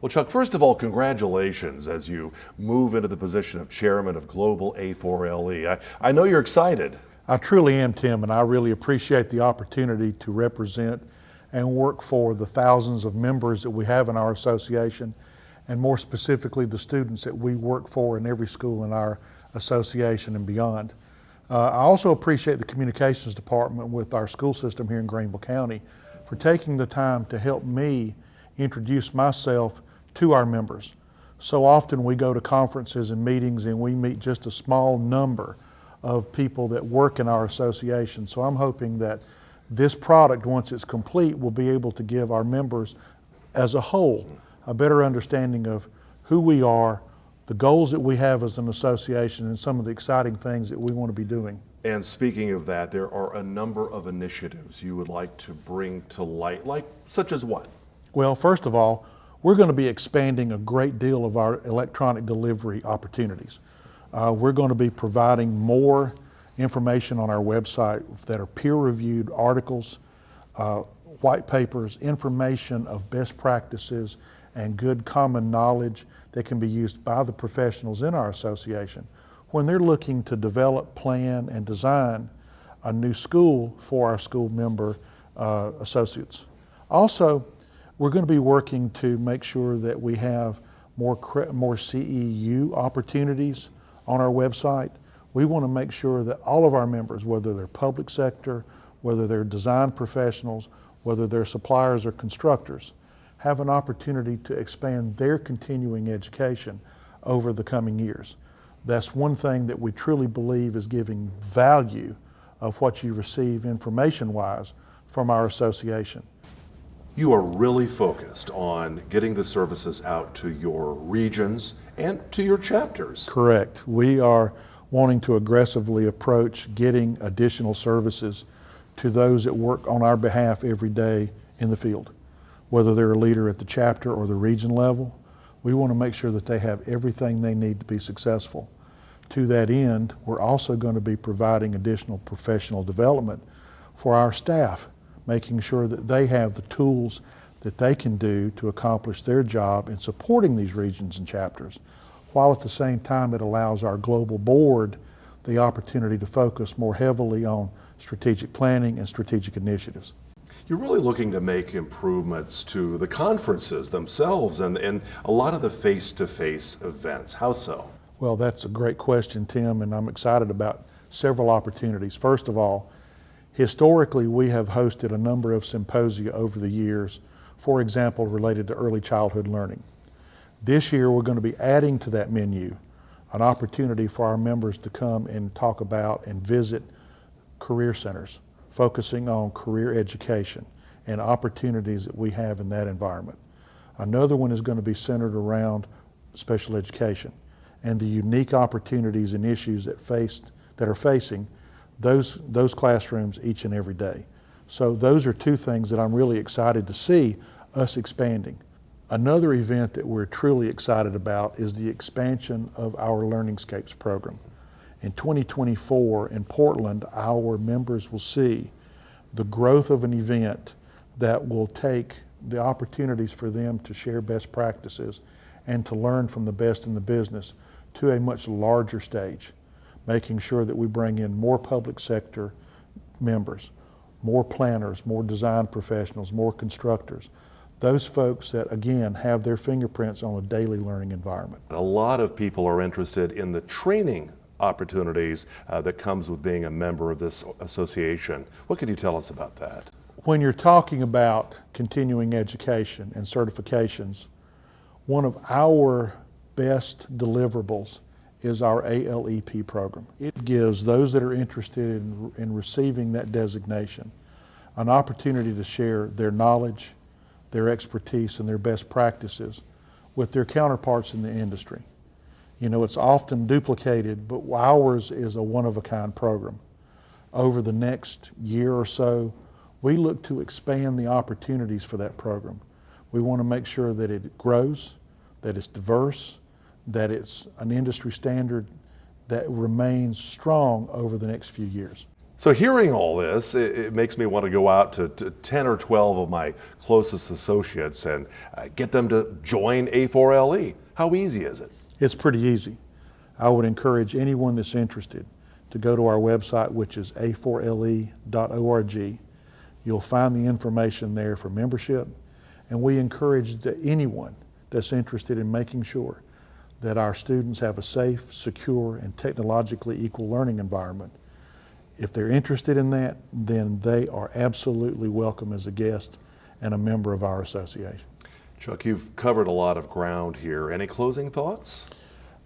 Well, Chuck, first of all, congratulations as you move into the position of chairman of Global A4LE. I know you're excited. I truly am, Tim, and I really appreciate the opportunity to represent and work for the thousands of members that we have in our association, and more specifically the students that we work for in every school in our association and beyond. I also appreciate the communications department with our school system here in Greenville County for taking the time to help me introduce myself to our members. So often we go to conferences and meetings and we meet just a small number of people that work in our association. So I'm hoping that this product, once it's complete, will be able to give our members as a whole a better understanding of who we are, the goals that we have as an association, and some of the exciting things that we want to be doing. And speaking of that, there are a number of initiatives you would like to bring to light, such as what? Well, first of all, we're going to be expanding a great deal of our electronic delivery opportunities. We're going to be providing more information on our website that are peer-reviewed articles, white papers, information of best practices and good common knowledge that can be used by the professionals in our association when they're looking to develop, plan, and design a new school for our school member associates. Also, we're going to be working to make sure that we have more CEU opportunities on our website. We want to make sure that all of our members, whether they're public sector, whether they're design professionals, whether they're suppliers or constructors, have an opportunity to expand their continuing education over the coming years. That's one thing that we truly believe is giving value of what you receive information-wise from our association. You are really focused on getting the services out to your regions and to your chapters. Correct. We are wanting to aggressively approach getting additional services to those that work on our behalf every day in the field. Whether they're a leader at the chapter or the region level, we want to make sure that they have everything they need to be successful. To that end, we're also going to be providing additional professional development for our staff, making sure that they have the tools that they can do to accomplish their job in supporting these regions and chapters, while at the same time it allows our global board the opportunity to focus more heavily on strategic planning and strategic initiatives. You're really looking to make improvements to the conferences themselves and a lot of the face-to-face events. How so? Well, that's a great question, Tim, and I'm excited about several opportunities. First of all, historically, we have hosted a number of symposia over the years, for example, related to early childhood learning. This year, we're going to be adding to that menu an opportunity for our members to come and talk about and visit career centers, focusing on career education and opportunities that we have in that environment. Another one is going to be centered around special education and the unique opportunities and issues that are facing those classrooms each and every day. So those are two things that I'm really excited to see us expanding. Another event that we're truly excited about is the expansion of our Learningscapes program. In 2024 in Portland, our members will see the growth of an event that will take the opportunities for them to share best practices and to learn from the best in the business to a much larger stage, making sure that we bring in more public sector members, more planners, more design professionals, more constructors, those folks that, again, have their fingerprints on a daily learning environment. A lot of people are interested in the training opportunities that comes with being a member of this association. What can you tell us about that? When you're talking about continuing education and certifications, one of our best deliverables is our A4LE program. It gives those that are interested in receiving that designation an opportunity to share their knowledge, their expertise, and their best practices with their counterparts in the industry. You know, it's often duplicated, but ours is a one-of-a-kind program. Over the next year or so, we look to expand the opportunities for that program. We want to make sure that it grows, that it's diverse, that it's an industry standard that remains strong over the next few years. So hearing all this, it makes me want to go out to 10 or 12 of my closest associates and get them to join A4LE. How easy is it? It's pretty easy. I would encourage anyone that's interested to go to our website, which is A4LE.org. You'll find the information there for membership, and we encourage that anyone that's interested in making sure that our students have a safe, secure, and technologically equal learning environment. If they're interested in that, then they are absolutely welcome as a guest and a member of our association. Chuck, you've covered a lot of ground here. Any closing thoughts?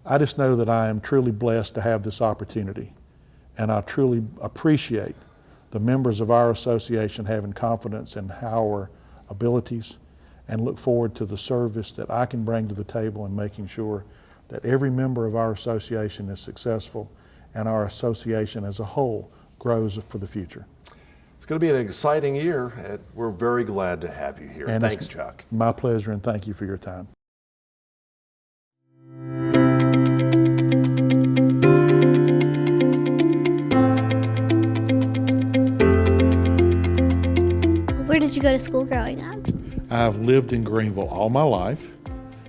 I just know that I am truly blessed to have this opportunity, and I truly appreciate the members of our association having confidence in our abilities, and look forward to the service that I can bring to the table in making sure that every member of our association is successful and our association as a whole grows for the future. It's going to be an exciting year, and we're very glad to have you here. And thanks, Chuck. My pleasure, and thank you for your time. Where did you go to school growing up? I've lived in Greenville all my life.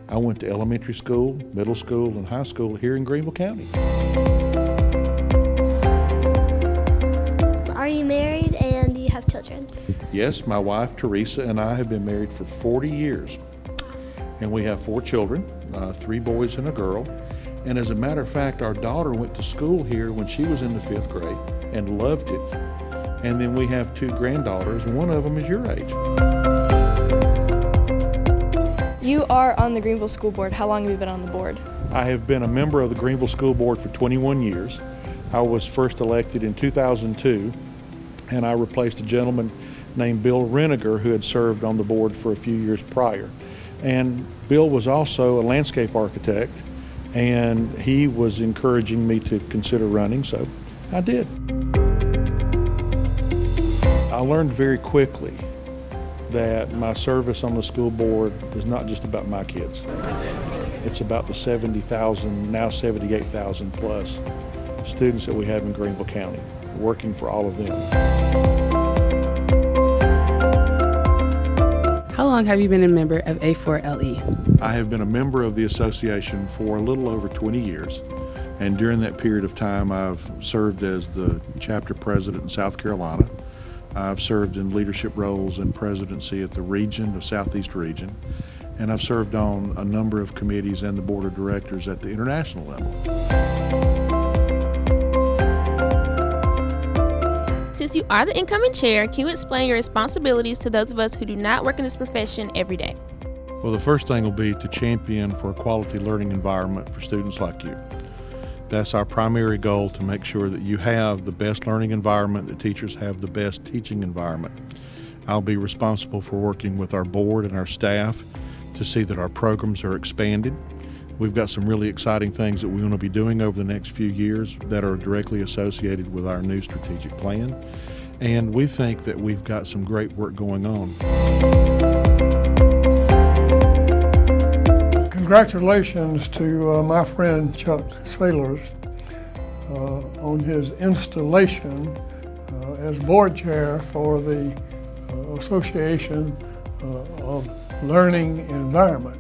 I went to elementary school, middle school, and high school here in Greenville County. Are you married and do you have children? Yes, my wife Teresa and I have been married for 40 years. And we have 4 children, 3 boys and a girl. And as a matter of fact, our daughter went to school here when she was in the 5th grade and loved it. And then we have 2 granddaughters, one of them is your age. You are on the Greenville School Board. How long have you been on the board? I have been a member of the Greenville School Board for 21 years. I was first elected in 2002, and I replaced a gentleman named Bill Reniger who had served on the board for a few years prior. And Bill was also a landscape architect, and he was encouraging me to consider running, so I did. I learned very quickly that my service on the school board is not just about my kids. It's about the 70,000, now 78,000 plus students that we have in Greenville County, working for all of them. How long have you been a member of A4LE? I have been a member of the association for a little over 20 years, and during that period of time I've served as the chapter president in South Carolina. I've served in leadership roles and presidency at the region, the Southeast region, and I've served on a number of committees and the board of directors at the international level. Since you are the incoming chair, can you explain your responsibilities to those of us who do not work in this profession every day? Well, the first thing will be to champion for a quality learning environment for students like you. That's our primary goal, to make sure that you have the best learning environment, that teachers have the best teaching environment. I'll be responsible for working with our board and our staff to see that our programs are expanded. We've got some really exciting things that we want to be doing over the next few years that are directly associated with our new strategic plan. And we think that we've got some great work going on. Congratulations to my friend Chuck Saylors on his installation as board chair for the Association of Learning Environment.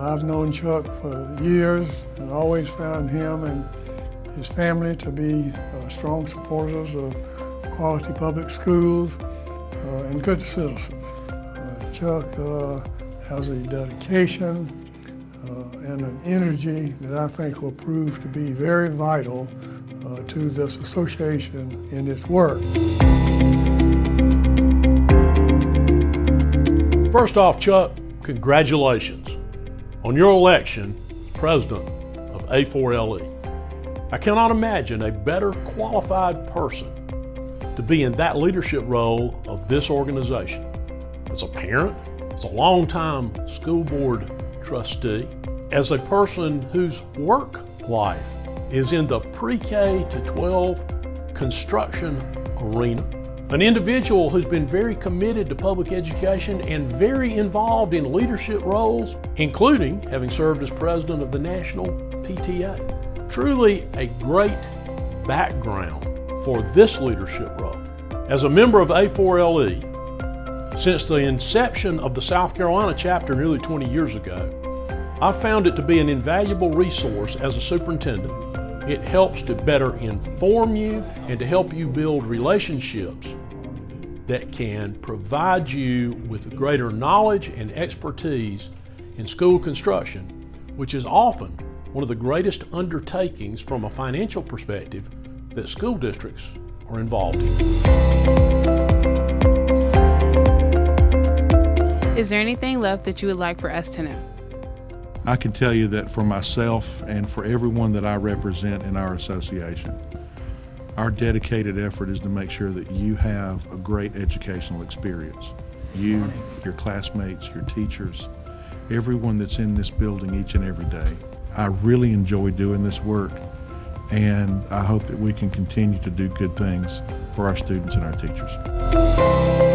I've known Chuck for years and always found him and his family to be strong supporters of quality public schools and good citizens. Chuck has a dedication and an energy that I think will prove to be very vital to this association in its work. First off, Chuck, congratulations on your election president of A4LE. I cannot imagine a better qualified person to be in that leadership role of this organization. As a parent, as a longtime school board trustee, as a person whose work life is in the pre-K to 12 construction arena, an individual who's been very committed to public education and very involved in leadership roles, including having served as president of the National PTA. Truly a great background for this leadership role. As a member of A4LE, since the inception of the South Carolina chapter nearly 20 years ago, I've found it to be an invaluable resource as a superintendent. It helps to better inform you and to help you build relationships that can provide you with greater knowledge and expertise in school construction, which is often one of the greatest undertakings from a financial perspective that school districts are involved in. Is there anything left that you would like for us to know? I can tell you that for myself and for everyone that I represent in our association, our dedicated effort is to make sure that you have a great educational experience. You, your classmates, your teachers, everyone that's in this building each and every day. I really enjoy doing this work, and I hope that we can continue to do good things for our students and our teachers.